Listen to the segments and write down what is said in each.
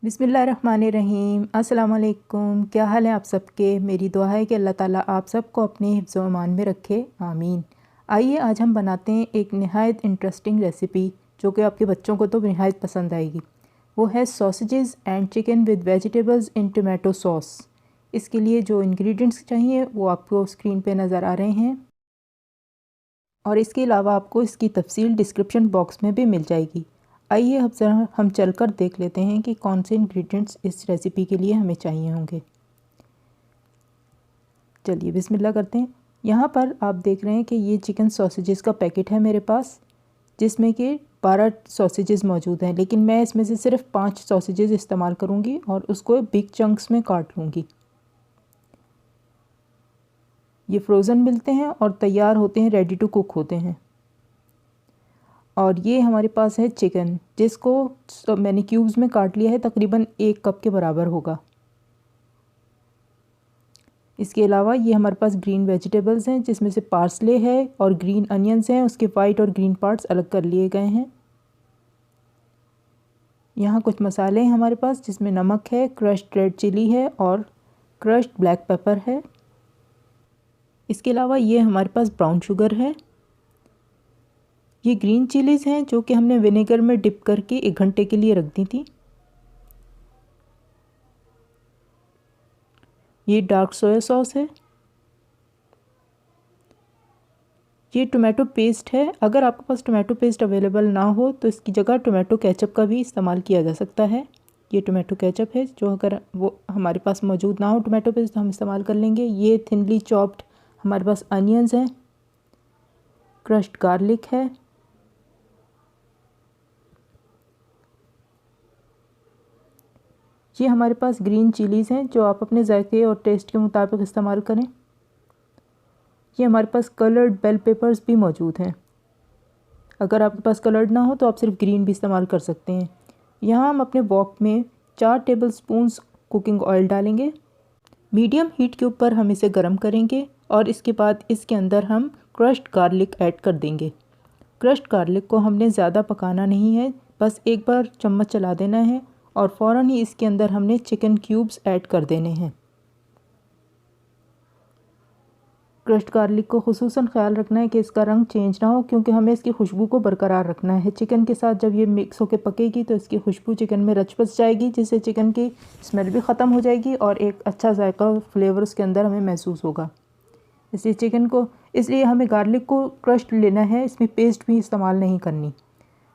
बिस्मिल्लाहिर्रहमानिर्रहीम। अस्सलाम वालेकुम। क्या हाल है आप सबके। मेरी दुआ है कि अल्लाह ताला आप सबको अपने हिफ्ज़ व अमान में रखे, आमीन। आइए आज हम बनाते हैं एक नहायत इंटरेस्टिंग रेसिपी जो कि आपके बच्चों को तो नहायत पसंद आएगी। वो है sausages and chicken with vegetables in tomato sauce. इसके लिए जो इंग्रेडिएंट्स चाहिए वो आपको स्क्रीन पे नज़र आ रहे हैं और इसके अलावा आपको इसकी तफसील डिस्क्रिप्शन बॉक्स में भी मिल जाएगी। आइए अब ज़रा हम चलकर देख लेते हैं कि कौन से इंग्रेडिएंट्स इस रेसिपी के लिए हमें चाहिए होंगे। चलिए बिस्मिल्लाह करते हैं। यहाँ पर आप देख रहे हैं कि ये चिकन सॉसेजेस का पैकेट है मेरे पास, जिसमें कि 12 सॉसेजेस मौजूद हैं, लेकिन मैं इसमें से सिर्फ 5 सॉसेजेस इस्तेमाल करूँगी और उसको बिग चंक्स में काट लूँगी। ये फ्रोज़न मिलते हैं और तैयार होते हैं, रेडी टू कुक होते हैं। और ये हमारे पास है चिकन, जिसको मैंने क्यूब्स में काट लिया है, तकरीबन 1 कप के बराबर होगा। इसके अलावा ये हमारे पास ग्रीन वेजिटेबल्स हैं, जिसमें से पार्सले है और ग्रीन अनियंस हैं, उसके वाइट और ग्रीन पार्ट्स अलग कर लिए गए हैं। यहाँ कुछ मसाले हैं हमारे पास, जिसमें नमक है, क्रश्ड रेड चिली है और क्रश्ड ब्लैक पेपर है। इसके अलावा ये हमारे पास ब्राउन शुगर है। ये ग्रीन चिलीज़ हैं जो कि हमने विनेगर में डिप करके 1 घंटे के लिए रख दी थी। ये डार्क सोया सॉस है। ये टोमेटो पेस्ट है। अगर आपके पास टोमेटो पेस्ट अवेलेबल ना हो तो इसकी जगह टोमेटो केचप का भी इस्तेमाल किया जा सकता है। ये टोमेटो केचप है, जो अगर वो हमारे पास मौजूद ना हो टोमेटो पेस्ट तो हम इस्तेमाल कर लेंगे। ये थिनली चॉप्ड हमारे पास अनियंस हैं, क्रश्ड गार्लिक है, ये हमारे पास ग्रीन चिलीज़ हैं जो आप अपने जायके और टेस्ट के मुताबिक इस्तेमाल करें। ये हमारे पास कलर्ड बेल पेपर्स भी मौजूद हैं। अगर आपके पास कलर्ड ना हो तो आप सिर्फ ग्रीन भी इस्तेमाल कर सकते हैं। यहाँ हम अपने वॉक में 4 टेबलस्पून्स कुकिंग ऑयल डालेंगे। मीडियम हीट के ऊपर हम इसे गर्म करेंगे और इसके बाद इसके अंदर हम क्रश्ड गार्लिक ऐड कर देंगे। क्रश्ड गार्लिक को हमने ज़्यादा पकाना नहीं है, बस एक बार चम्मच चला देना है और फ़ौरन ही इसके अंदर हमने चिकन क्यूब्स ऐड कर देने हैं। क्रश्ड गार्लिक को खुसूसन ख्याल रखना है कि इसका रंग चेंज ना हो, क्योंकि हमें इसकी खुशबू को बरकरार रखना है। चिकन के साथ जब ये मिक्स होकर पकेगी तो इसकी खुशबू चिकन में रच बस जाएगी, जिससे चिकन की स्मेल भी ख़त्म हो जाएगी और एक अच्छा जायका फ्लेवर उसके अंदर हमें महसूस होगा। इसलिए हमें गार्लिक को क्रश्ड लेना है, इसमें पेस्ट भी इस्तेमाल नहीं करनी।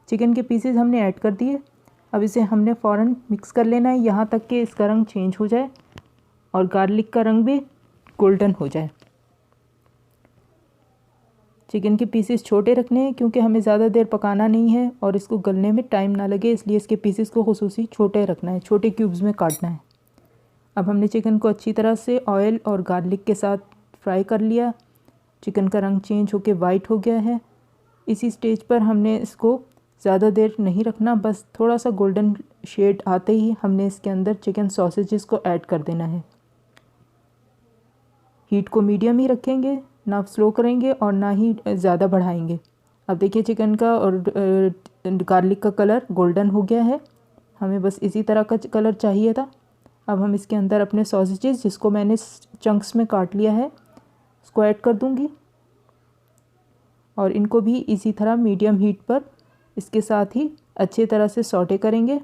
चिकन के पीसेस हमने ऐड कर दिए। अब इसे हमने फ़ौरन मिक्स कर लेना है यहाँ तक कि इसका रंग चेंज हो जाए और गार्लिक का रंग भी गोल्डन हो जाए। चिकन के पीसेस छोटे रखने हैं क्योंकि हमें ज़्यादा देर पकाना नहीं है और इसको गलने में टाइम ना लगे, इसलिए इसके पीसेस को खुसूसी छोटे रखना है, छोटे क्यूब्स में काटना है। अब हमने चिकन को अच्छी तरह से ऑयल और गार्लिक के साथ फ्राई कर लिया। चिकन का रंग चेंज होकर वाइट हो गया है। इसी स्टेज पर हमने इसको ज़्यादा देर नहीं रखना, बस थोड़ा सा गोल्डन शेड आते ही हमने इसके अंदर चिकन सॉसेजेस को ऐड कर देना है। हीट को मीडियम ही रखेंगे, ना स्लो करेंगे और ना ही ज़्यादा बढ़ाएंगे। अब देखिए चिकन का और गार्लिक का कलर गोल्डन हो गया है। हमें बस इसी तरह का कलर चाहिए था। अब हम इसके अंदर अपने सॉसेजेस, जिसको मैंने चंक्स में काट लिया है, उसको ऐड कर दूंगी और इनको भी इसी तरह मीडियम हीट पर इसके साथ ही अच्छी तरह से सौटे करेंगे।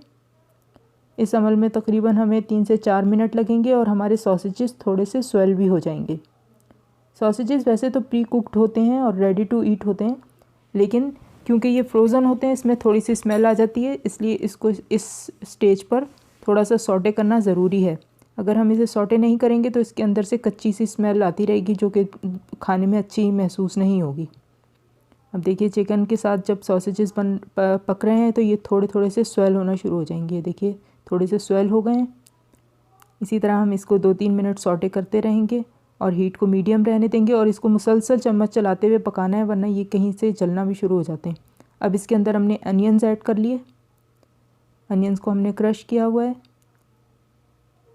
इस अमल में तकरीबन हमें 3 से 4 मिनट लगेंगे और हमारे सॉसेजेस थोड़े से स्वेल भी हो जाएंगे। सॉसेजेस वैसे तो प्री कुक्ड होते हैं और रेडी टू ईट होते हैं, लेकिन क्योंकि ये फ्रोज़न होते हैं इसमें थोड़ी सी स्मेल आ जाती है, इसलिए इसको इस स्टेज पर थोड़ा सा सौटे करना ज़रूरी है। अगर हम इसे सौटे नहीं करेंगे तो इसके अंदर से कच्ची सी स्मेल आती रहेगी, जो कि खाने में अच्छी महसूस नहीं होगी। अब देखिए चिकन के साथ जब सॉसेजेस पक रहे हैं तो ये थोड़े थोड़े से स्वेल होना शुरू हो जाएंगे। देखिए थोड़े से स्वेल हो गए हैं। इसी तरह हम इसको 2-3 मिनट सौटे करते रहेंगे और हीट को मीडियम रहने देंगे और इसको मुसलसल चम्मच चलाते हुए पकाना है, वरना ये कहीं से जलना भी शुरू हो जाते हैं। अब इसके अंदर हमने अनियंस ऐड कर लिए। अनियंस को हमने क्रश किया हुआ है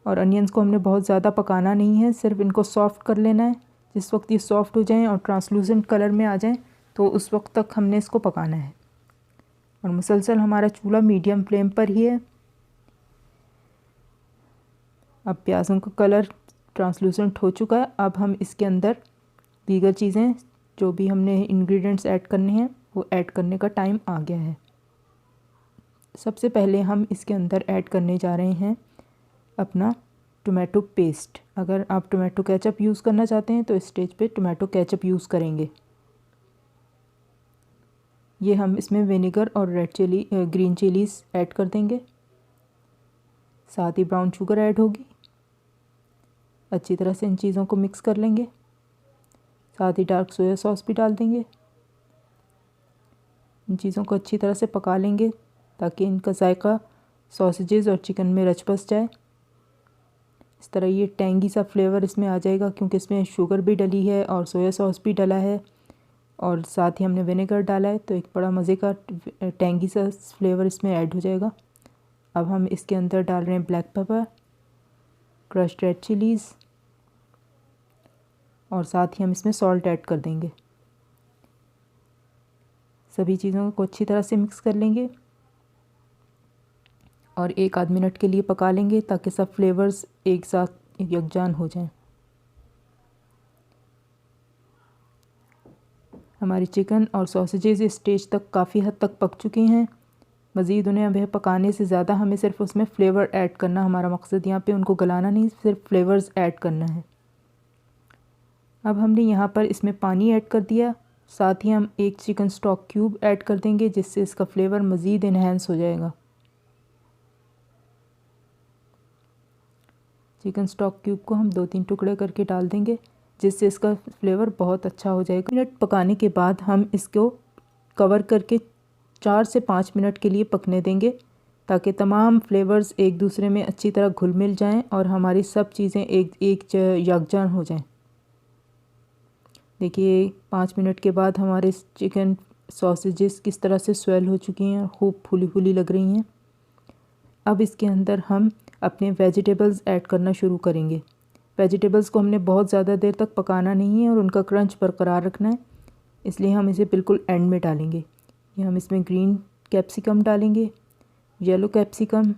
और अनियंस को हमने बहुत ज़्यादा पकाना नहीं है, सिर्फ इनको सॉफ़्ट कर लेना है। जिस वक्त ये सॉफ़्ट हो जाएँ और ट्रांसलूसेंट कलर में आ जाएँ तो उस वक्त तक हमने इसको पकाना है और मुसलसल हमारा चूल्हा मीडियम फ्लेम पर ही है। अब प्याज़ों का कलर ट्रांसलूसेंट हो चुका है। अब हम इसके अंदर दीगर चीज़ें जो भी हमने इंग्रेडिएंट्स ऐड करने हैं वो ऐड करने का टाइम आ गया है। सबसे पहले हम इसके अंदर ऐड करने जा रहे हैं अपना टोमेटो पेस्ट। अगर आप टोमेटो केचप यूज़ करना चाहते हैं तो इस स्टेज पे टोमेटो केचप यूज़ करेंगे। ये हम इसमें विनेगर और red chilli green chillies add कर देंगे, साथ ही ब्राउन शुगर ऐड होगी। अच्छी तरह से इन चीज़ों को मिक्स कर लेंगे, साथ ही डार्क सोया सॉस भी डाल देंगे। इन चीज़ों को अच्छी तरह से पका लेंगे ताकि इनका जायका सॉसेजेस और चिकन में रच बस जाए। इस तरह ये टेंगी सा फ्लेवर इसमें आ जाएगा क्योंकि इसमें शुगर भी डली है और सोया सॉस भी डला है और साथ ही हमने विनेगर डाला है, तो एक बड़ा मज़े का टेंगी सा फ्लेवर इसमें ऐड हो जाएगा। अब हम इसके अंदर डाल रहे हैं black pepper, crushed red chillies और साथ ही हम इसमें सॉल्ट ऐड कर देंगे। सभी चीज़ों को अच्छी तरह से मिक्स कर लेंगे और 1 आध मिनट के लिए पका लेंगे ताकि सब फ्लेवर्स एक साथ यकजान हो जाएं। हमारी चिकन और सॉसेजेस इस स्टेज तक काफ़ी हद तक पक चुकी हैं। मज़ीद उन्हें अब पकाने से ज़्यादा हमें सिर्फ उसमें फ़्लेवर ऐड करना, हमारा मकसद यहाँ पे उनको गलाना नहीं, सिर्फ फ्लेवर्स ऐड करना है। अब हमने यहाँ पर इसमें पानी ऐड कर दिया, साथ ही हम 1 चिकन स्टॉक क्यूब ऐड कर देंगे जिससे इसका फ्लेवर मज़ीद इन्हेंस हो जाएगा। चिकन स्टॉक क्यूब को हम 2-3 टुकड़े करके डाल देंगे जिससे इसका फ्लेवर बहुत अच्छा हो जाएगा। मिनट पकाने के बाद हम इसको कवर करके 4 से 5 मिनट के लिए पकने देंगे ताकि तमाम फ्लेवर्स एक दूसरे में अच्छी तरह घुल मिल जाएं और हमारी सब चीज़ें एक यकजान हो जाएं। देखिए 5 मिनट के बाद हमारे चिकन सॉसेजेस किस तरह से स्वेल हो चुकी हैं और खूब फूली फूली लग रही हैं। अब इसके अंदर हम अपने वेजिटेबल्स ऐड करना शुरू करेंगे। वेजिटेबल्स को हमने बहुत ज़्यादा देर तक पकाना नहीं है और उनका क्रंच बरकरार रखना है, इसलिए हम इसे बिल्कुल एंड में डालेंगे। ये हम इसमें ग्रीन कैप्सिकम डालेंगे, येलो कैप्सिकम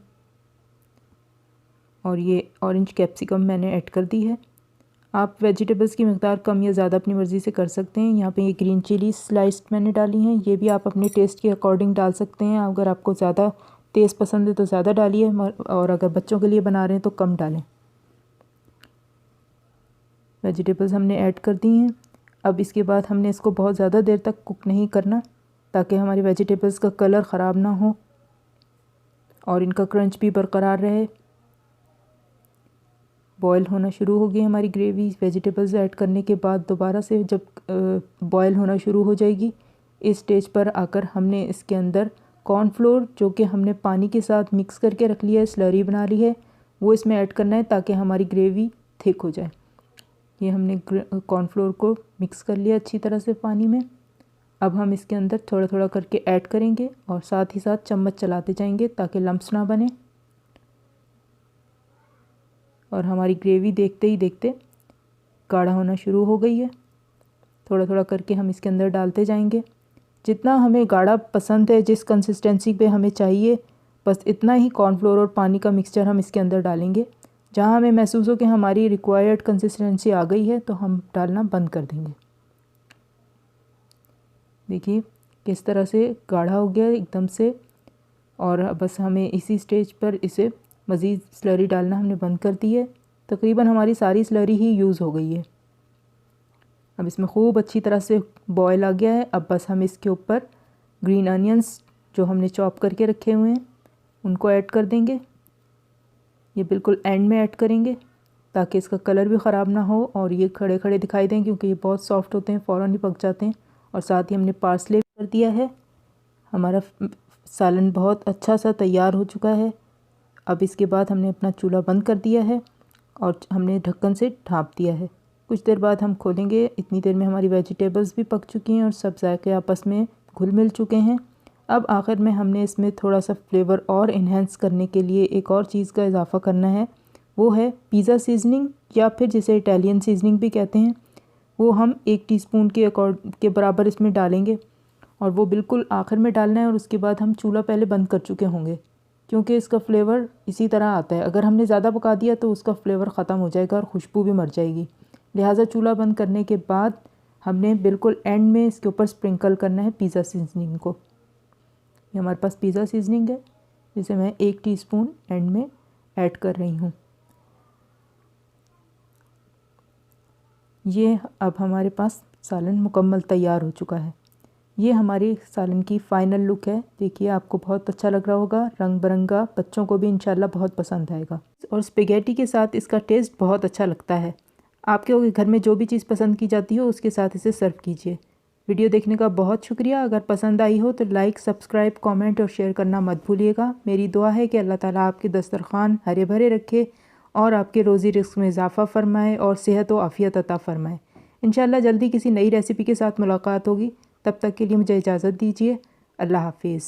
और ये ऑरेंज कैप्सिकम मैंने ऐड कर दी है। आप वेजिटेबल्स की मकदार कम या ज़्यादा अपनी मर्ज़ी से कर सकते हैं। यहाँ पे ये ग्रीन चिली स्लाइस्ड मैंने डाली हैं, ये भी आप अपने टेस्ट के अकॉर्डिंग डाल सकते हैं। अगर आपको ज़्यादा तेज़ पसंद है तो ज़्यादा डालिए और अगर बच्चों के लिए बना रहे हैं तो कम डालें। वेजिटेबल्स हमने ऐड कर दी हैं। अब इसके बाद हमने इसको बहुत ज़्यादा देर तक कुक नहीं करना ताकि हमारी वेजिटेबल्स का कलर ख़राब ना हो और इनका क्रंच भी बरकरार रहे। बॉयल होना शुरू हो गई हमारी ग्रेवी। वेजिटेबल्स ऐड करने के बाद दोबारा से जब बॉयल होना शुरू हो जाएगी, इस स्टेज पर आकर हमने इसके अंदर कॉर्नफ्लोर जो कि हमने पानी के साथ मिक्स करके रख लिया है, स्लरी बना ली है, वो इसमें ऐड करना है ताकि हमारी ग्रेवी थिक हो जाए। ये हमने कॉर्नफ्लोर को मिक्स कर लिया अच्छी तरह से पानी में। अब हम इसके अंदर थोड़ा थोड़ा करके ऐड करेंगे और साथ ही साथ चम्मच चलाते जाएंगे ताकि लम्प्स ना बने। और हमारी ग्रेवी देखते ही देखते गाढ़ा होना शुरू हो गई है। थोड़ा थोड़ा करके हम इसके अंदर डालते जाएंगे। जितना हमें गाढ़ा पसंद है, जिस कंसिस्टेंसी पे हमें चाहिए, बस इतना ही कॉर्नफ्लोर और पानी का मिक्सचर हम इसके अंदर डालेंगे। जहाँ हमें महसूस हो कि हमारी रिक्वायर्ड कंसिस्टेंसी आ गई है तो हम डालना बंद कर देंगे। देखिए किस तरह से गाढ़ा हो गया एकदम से, और बस हमें इसी स्टेज पर इसे मज़ीद स्लरी डालना हमने बंद कर दी है। तकरीबन हमारी सारी स्लरी ही यूज़ हो गई है। अब इसमें खूब अच्छी तरह से बॉयल आ गया है। अब बस हम इसके ऊपर ग्रीन अनियंस जो हमने चॉप करके रखे हुए हैं उनको ऐड कर देंगे। ये बिल्कुल एंड में ऐड करेंगे ताकि इसका कलर भी ख़राब ना हो और ये खड़े खड़े दिखाई दें क्योंकि ये बहुत सॉफ्ट होते हैं, फ़ौरन ही पक जाते हैं। और साथ ही हमने पार्सले कर दिया है। हमारा सालन बहुत अच्छा सा तैयार हो चुका है। अब इसके बाद हमने अपना चूल्हा बंद कर दिया है और हमने ढक्कन से ढाँप दिया है। कुछ देर बाद हम खोलेंगे। इतनी देर में हमारी वेजिटेबल्स भी पक चुकी हैं और सब जायके आपस में घुल मिल चुके हैं। अब आखिर में हमने इसमें थोड़ा सा फ्लेवर और इन्हेंस करने के लिए एक और चीज़ का इजाफ़ा करना है, वो है पिज़्ज़ा सीजनिंग या फिर जिसे इटालियन सीजनिंग भी कहते हैं। वो हम 1 टीस्पून के बराबर इसमें डालेंगे और वो बिल्कुल आखिर में डालना है और उसके बाद हम चूल्हा पहले बंद कर चुके होंगे। क्योंकि इसका फ्लेवर इसी तरह आता है। अगर हमने ज़्यादा पका दिया तो उसका फ्लेवर ख़त्म हो जाएगा और खुशबू भी मर जाएगी। लिहाजा चूल्हा बंद करने के बाद हमने बिल्कुल एंड में इसके ऊपर स्प्रिंकल करना है पिज़्ज़ा सीजनिंग को। ये हमारे पास पिज़्ज़ा सीजनिंग है जिसे मैं 1 टीस्पून एंड में ऐड कर रही हूँ। ये अब हमारे पास सालन मुकम्मल तैयार हो चुका है। ये हमारी सालन की फ़ाइनल लुक है। देखिए आपको बहुत अच्छा लग रहा होगा, रंग बिरंगा, बच्चों को भी इंशाल्लाह बहुत पसंद आएगा और स्पेगेटी के साथ इसका टेस्ट बहुत अच्छा लगता है। आपके घर में जो भी चीज़ पसंद की जाती हो उसके साथ इसे सर्व कीजिए। वीडियो देखने का बहुत शुक्रिया। अगर पसंद आई हो तो लाइक, सब्सक्राइब, कमेंट और शेयर करना मत भूलिएगा। मेरी दुआ है कि अल्लाह ताला आपके दस्तरखान हरे भरे रखे और आपके रोज़ी रिस्क में इजाफ़ा फ़रमाए और सेहत व आफ़ियत अता फ़रमाए। इंशाल्लाह जल्दी किसी नई रेसिपी के साथ मुलाकात होगी। तब तक के लिए मुझे इजाज़त दीजिए। अल्लाह हाफिज़।